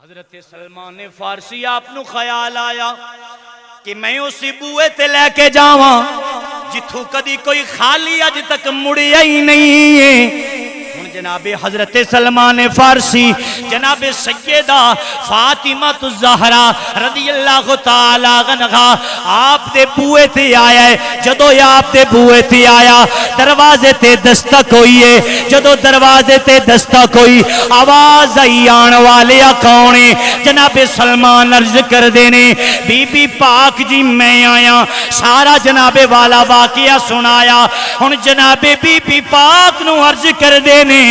حضرت سلمان فارسی آپ نو خیال آیا کہ میں اسی بوئے تے لے کے جاواں جتھوں کدی کوئی خالی اج تک مڑیا ہی نہیں ہے۔ جناب حضرت سلمان فارسی جناب سیدہ فاطمہ الزہرا رضی اللہ تعالی عنہا آپ دے بوئے تے آیا ہے۔ جدو آپ دے بوئے تے آیا دروازے تے دستک ہوئی ہے، جدو دروازے تے دستک ہوئی آواز آئی آن والے کونے؟ جناب سلمان عرض کر دینے بی بی پاک جی میں آیا، سارا جناب والا واقعہ سنایا۔ ہن جناب بی بی پاک نو عرض کر دینے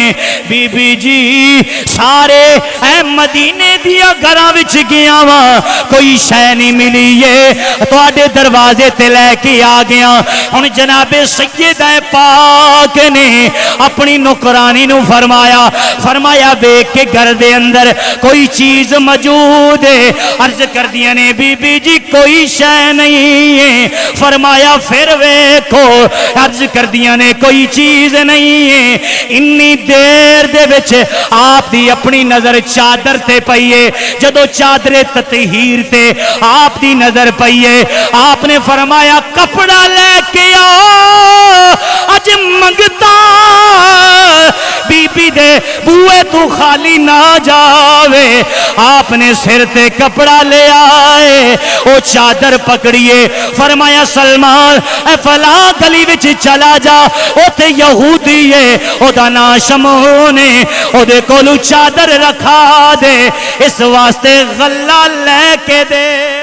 بی بی جی سارے اے مدینے دیا گھراں وچ گیا وا کوئی شے نہیں ملی ہے، تواڈے دروازے تے لے کے آ گیا۔ ہن جناب سیدہ پاک نے اپنی نوکرانی نو فرمایا ویکھ کے گھر دے اندر کوئی چیز موجود ہے؟ عرض کر دیا نے بی بی جی کوئی شے نہیں ہے۔ فرمایا پھر ویکھو، عرض کر دیا نے کوئی چیز نہیں ہے۔ انی دیر دے وچ آپ دی اپنی نظر چادر تے پئیے، جدو چادر تطہیر تے آپ دی نظر پئیے، آپ نے فرمایا کپڑا لے کے آ اج منگتا بی بی دے بوئے تو خالی نہ جاوے۔ آپ نے سر تے کپڑا لے آئے، او چادر پکڑیے، فرمایا سلمان اے فلاں گلی وچ چلا جا، او تے یہودی ہے، او دا نام شمعون ہے، او دے کولو چادر رکھا دے، اس واسطے غلہ لے کے دے۔